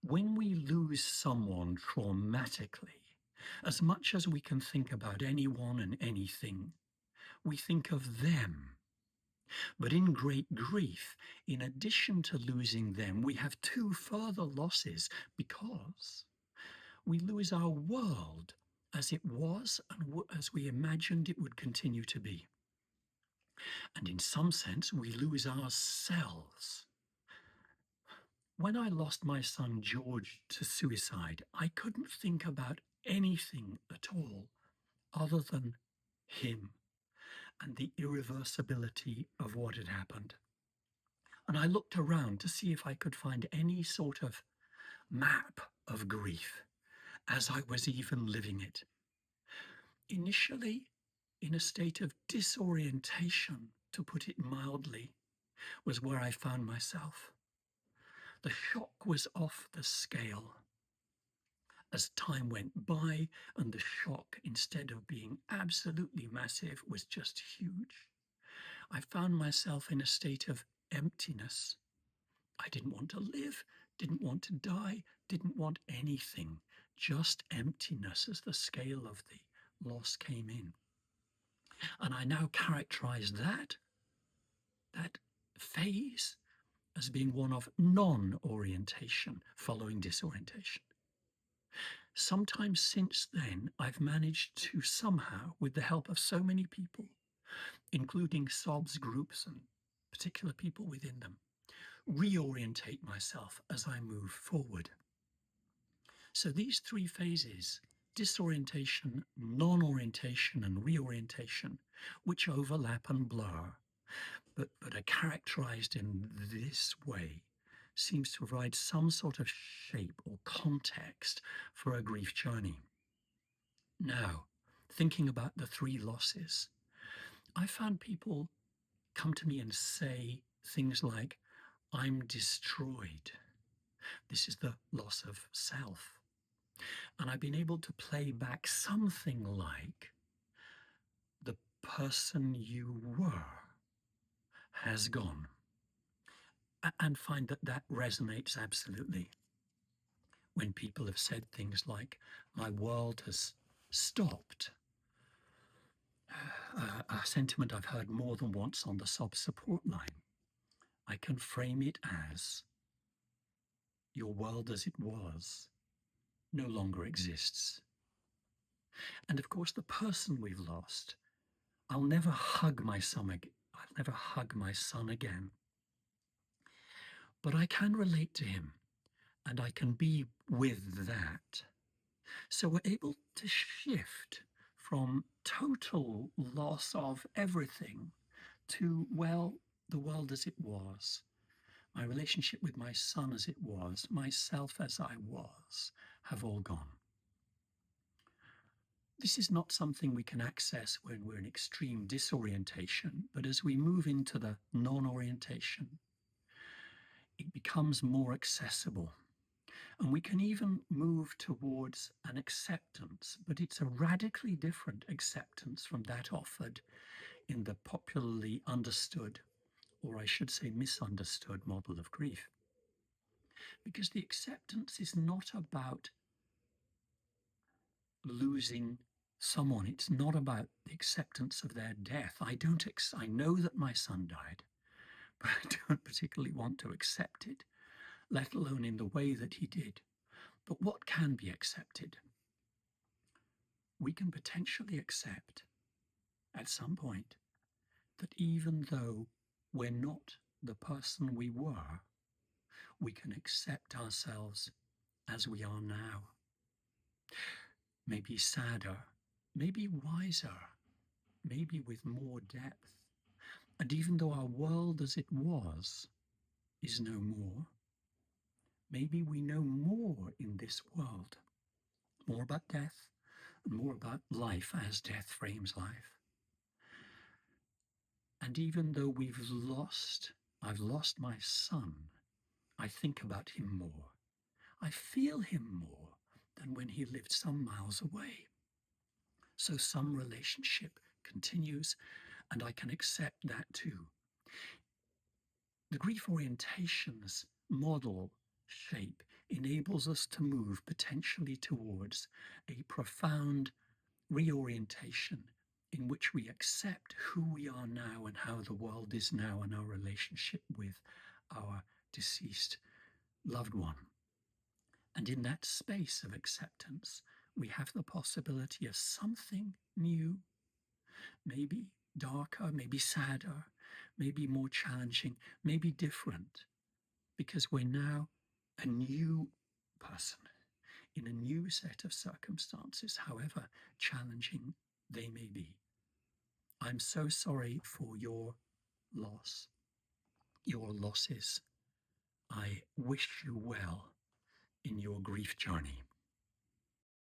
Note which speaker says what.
Speaker 1: When we lose someone traumatically, as much as we can think about anyone and anything, we think of them. But in great grief, in addition to losing them, we have two further losses because we lose our world as it was and as we imagined it would continue to be. And in some sense, we lose ourselves. When I lost my son George to suicide, I couldn't think about anything at all other than him and the irreversibility of what had happened. And I looked around to see if I could find any sort of map of grief as I was even living it. Initially, in a state of disorientation, to put it mildly, was where I found myself. The shock was off the scale. As time went by and the shock, instead of being absolutely massive, was just huge, I found myself in a state of emptiness. I didn't want to live, didn't want to die, didn't want anything, just emptiness as the scale of the loss came in. And I now characterize that phase as being one of non-orientation following disorientation. Sometime since then, I've managed to somehow, with the help of so many people, including SOBS groups and particular people within them, reorientate myself as I move forward. So these three phases, disorientation, non-orientation, and reorientation, which overlap and blur, but are characterized in this way, seems to provide some sort of shape or context for a grief journey. Now, thinking about the three losses, I found people come to me and say things like, I'm destroyed. This is the loss of self. And I've been able to play back something like, the person you were has gone, and find that resonates absolutely. When people have said things like, my world has stopped, a sentiment I've heard more than once on the SOB support line, I can frame it as, your world as it was no longer exists. And of course, the person we've lost, I'll never hug my son again. But I can relate to him, and I can be with that. So we're able to shift from total loss of everything to, well, the world as it was, my relationship with my son as it was, myself as I was, have all gone. This is not something we can access when we're in extreme disorientation, but as we move into the non-orientation, it becomes more accessible. And we can even move towards an acceptance, but it's a radically different acceptance from that offered in the popularly understood, or I should say misunderstood, model of grief. Because the acceptance is not about losing someone. It's not about the acceptance of their death. I know that my son died, but I don't particularly want to accept it, let alone in the way that he did. But what can be accepted? We can potentially accept at some point that even though we're not the person we were, we can accept ourselves as we are now. Maybe sadder, maybe wiser, maybe with more depth. And even though our world as it was is no more, maybe we know more in this world, more about death and more about life as death frames life. And even though I've lost my son, I think about him more. I feel him more than when he lived some miles away. So some relationship continues, and I can accept that too. The grief orientations model shape enables us to move potentially towards a profound reorientation in which we accept who we are now and how the world is now and our relationship with our deceased loved one. And in that space of acceptance, we have the possibility of something new, maybe darker, maybe sadder, maybe more challenging, maybe different, because we're now a new person in a new set of circumstances, however challenging they may be. I'm so sorry for your loss, your losses. I wish you well in your grief journey.